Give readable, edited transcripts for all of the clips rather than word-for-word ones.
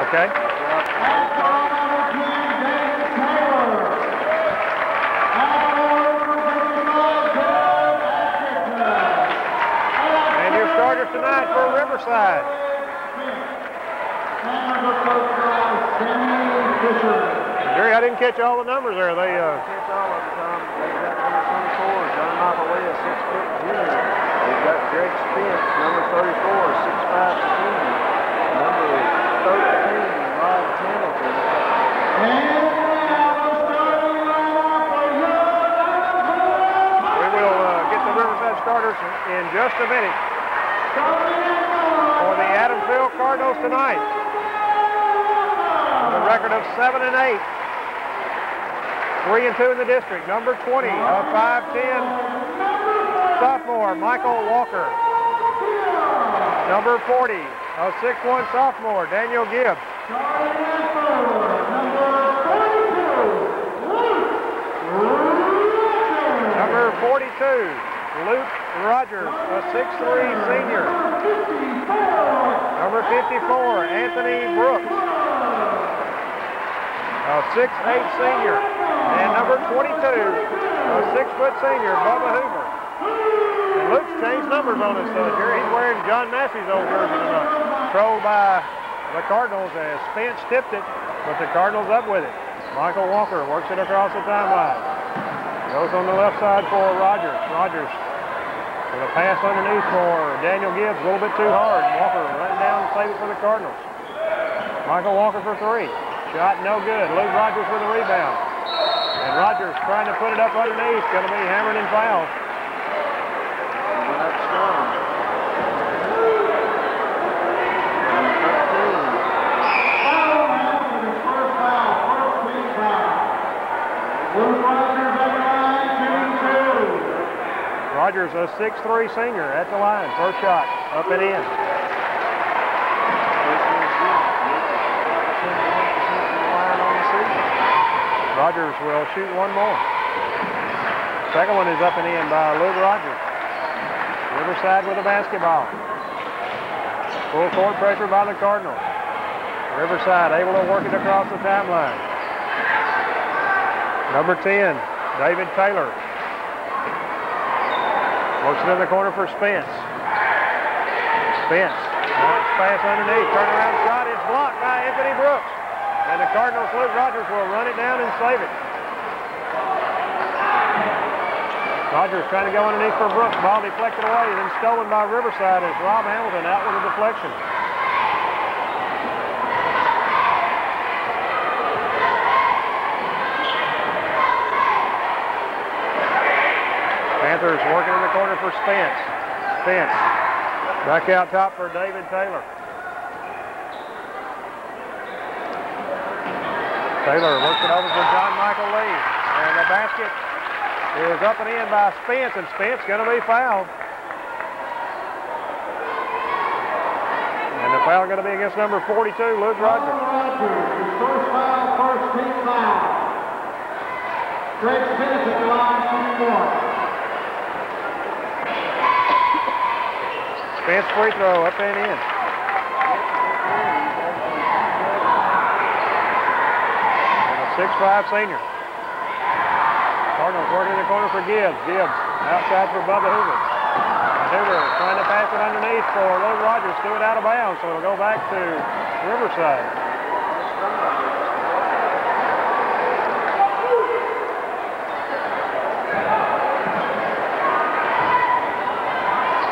Okay. And your starters tonight for Riverside. Jerry, I didn't catch all the numbers there. They catch all of them, Tom. They've got number 24, John Michael Lee, a 6-foot junior. They've got Greg Spence, number 34, 6'5" senior. Number 13, Rod Hamilton. We will get the Riverside starters in just a minute for the Adamsville Cardinals tonight. With a record of 7-8. 3-2 in the district. Number 20, a 5'10" sophomore, Michael Walker. Number 40, a 6'1" sophomore, Daniel Gibbs. Number 42, Luke Rogers, a 6'3" senior. Number 54, Anthony Brooks, a 6'8" senior. And number 22, a 6-foot senior, Bubba Hoover. And Luke's changed numbers on us, Jerry. He's wearing John Massey's old jersey tonight. Controlled by the Cardinals as Spence tipped it, but the Cardinals up with it. Michael Walker works it across the timeline. Goes on the left side for Rogers. Rogers with a pass underneath for Daniel Gibbs, a little bit too hard. Walker running down and save it for the Cardinals. Michael Walker for 3. Shot no good. Luke Rogers with a rebound. And Rogers trying to put it up underneath. Going to be hammered and fouled. That's strong. Rogers, a 6'3" senior at the line. First shot, up and in. Rogers will shoot one more. Second one is up and in by Luke Rogers. Riverside with the basketball. Full court pressure by the Cardinals. Riverside able to work it across the timeline. Number 10, David Taylor. Works it in the corner for Spence. Spence, nice pass underneath, turnaround shot is blocked by Anthony Brooks. And the Cardinals, Luke Rogers will run it down and save it. Rogers trying to go underneath for Brooks. Ball deflected away and then stolen by Riverside as Rob Hamilton out with a deflection. Panthers working in the corner for Spence. Spence back out top for David Taylor. Taylor works it over for John Michael Lee. And the basket is up and in by Spence, and Spence going to be fouled. And the foul going to be against number 42, Luke Rogers. His first foul, first team foul. Greg Spence at the line, 2-1. Spence free throw up and in. And a 6'5" senior. Cardinals working in the corner for Gibbs. Gibbs outside for Bubba Hoover. Hoover trying to pass it underneath for Luke Rogers. Threw it out of bounds, so it'll go back to Riverside.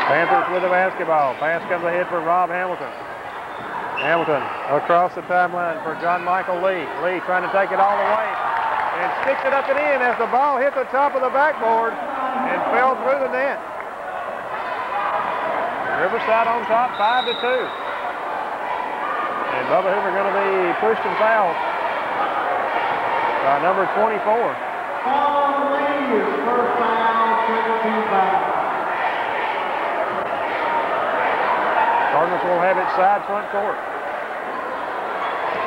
Panthers with the basketball. Pass comes ahead for Rob Hamilton. Hamilton across the timeline for John Michael Lee. Lee trying to take it all the way and sticks it up and in as the ball hit the top of the backboard and fell through the net. Riverside on top, 5-2. And Bubba Hoover going to be pushed and fouled by number 24. Paul Lee, his first foul, second team foul. Cardinals will have it side front court.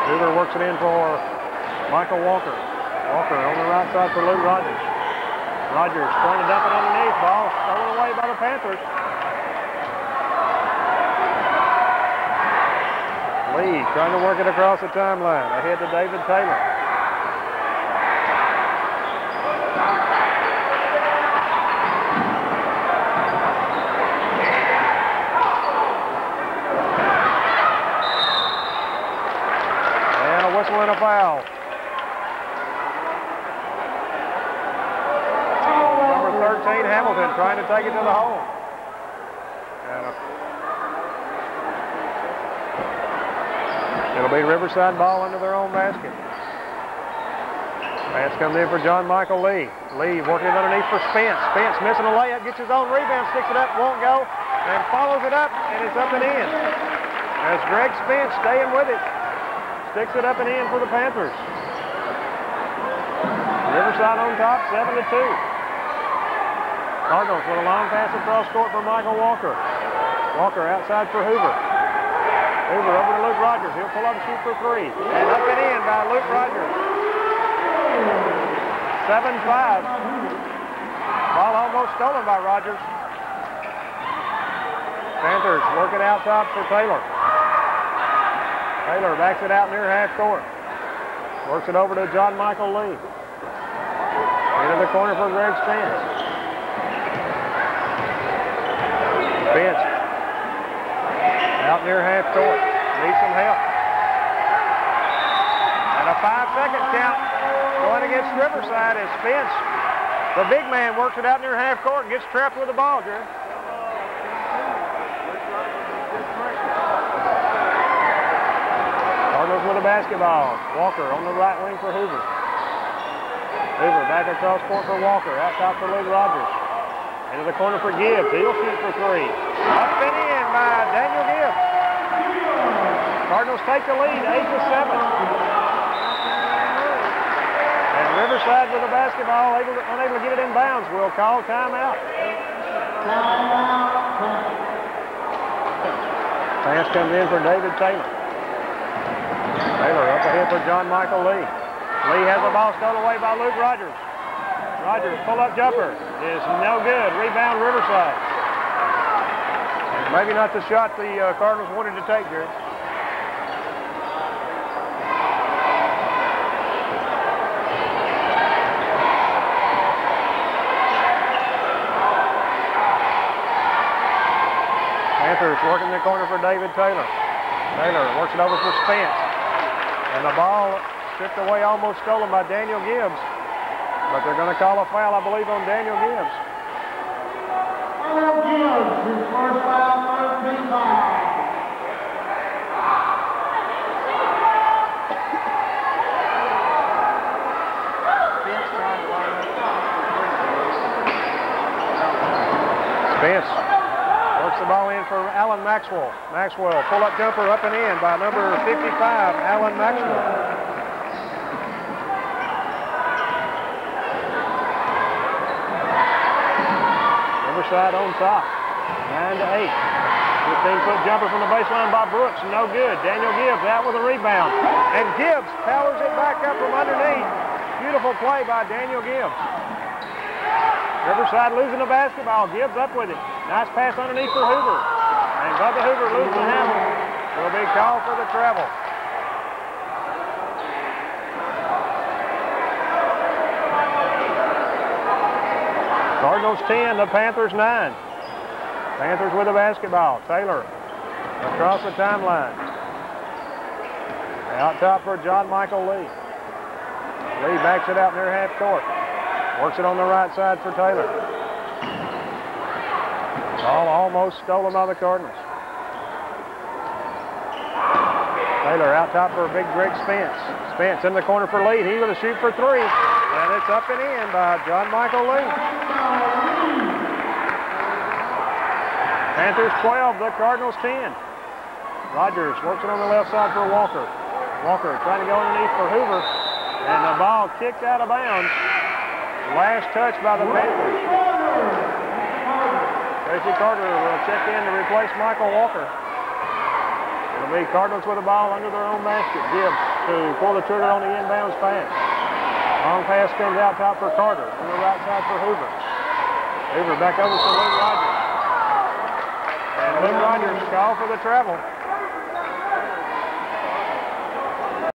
Hoover works it in for Michael Walker. Walker on the right side for Luke Rogers. Rogers trying to dump it underneath. Ball stolen away by the Panthers. Lee trying to work it across the timeline. Ahead to David Taylor. And a whistle and a foul. Number 13, Hamilton, trying to take it to the hole. It'll be Riverside ball under their own basket. Pass comes in for John Michael Lee. Lee working it underneath for Spence. Spence missing a layup, gets his own rebound, sticks it up, won't go, and follows it up, and it's up and in. That's Greg Spence staying with it. Sticks it up and in for the Panthers. Riverside on top, 7-2. Cardinals with a long pass across court for Michael Walker. Walker outside for Hoover. Hoover over to Luke Rogers. He'll pull up and shoot for three. And up and in by Luke Rogers. 7-5. Ball almost stolen by Rogers. Panthers working out top for Taylor. Taylor backs it out near half court. Works it over to John Michael Lee. Into the corner for Greg Spence. Spence out near half court. Needs some help. And a 5-second count going against Riverside as Spence, the big man, works it out near half court and gets trapped with the ball, Jerry. Cardinals with a basketball. Walker on the right wing for Hoover. Hoover back across court for Walker. Out top for Luke Rogers. Into the corner for Gibbs. He'll shoot for three. Up and in by Daniel Gibbs. Cardinals take the lead, 8-7. And Riverside with the basketball, unable to get it in bounds. We'll call timeout. Pass comes in for David Taylor. Taylor up ahead for John Michael Lee. Lee has the ball stolen away by Luke Rogers. Rogers pull-up jumper is no good. Rebound Riverside. Maybe not the shot the Cardinals wanted to take, Jerry. Panthers working the corner for David Taylor. Taylor works it over for Spence. And the ball stripped away, almost stolen by Daniel Gibbs. But they're going to call a foul, I believe, on Daniel Gibbs. Daniel Gibbs, his first foul, 13 foul. Spence works the ball in for Alan Maxwell. Maxwell, pull-up jumper up and in by number 55, Alan Maxwell. Riverside on top, 9-8. 15-foot jumper from the baseline by Brooks, no good. Daniel Gibbs out with a rebound. And Gibbs powers it back up from underneath. Beautiful play by Daniel Gibbs. Riverside losing the basketball. Gibbs up with it. Nice pass underneath for Hoover. And Bubba Hoover losing the handle. Will be called for the travel. Cardinals 10, the Panthers 9. Panthers with the basketball. Taylor across the timeline. Out top for John Michael Lee. Lee backs it out near half court. Works it on the right side for Taylor. Ball almost stolen by the Cardinals. Taylor out top for a big Greg Spence. Spence in the corner for Lee. He's going to shoot for three. And it's up and in by John Michael Lee. Panthers 12, the Cardinals 10. Rogers works it on the left side for Walker. Walker trying to go underneath for Hoover. And the ball kicked out of bounds. Last touch by the Panthers. Tracy Carter will check in to replace Michael Walker. It'll be Cardinals with the ball under their own basket. Gibbs to pull the trigger on the inbounds pass. Long pass comes out top for Carter. On the right side for Hoover. Hoover back over to Luke Rogers. And Luke Rogers called for the travel.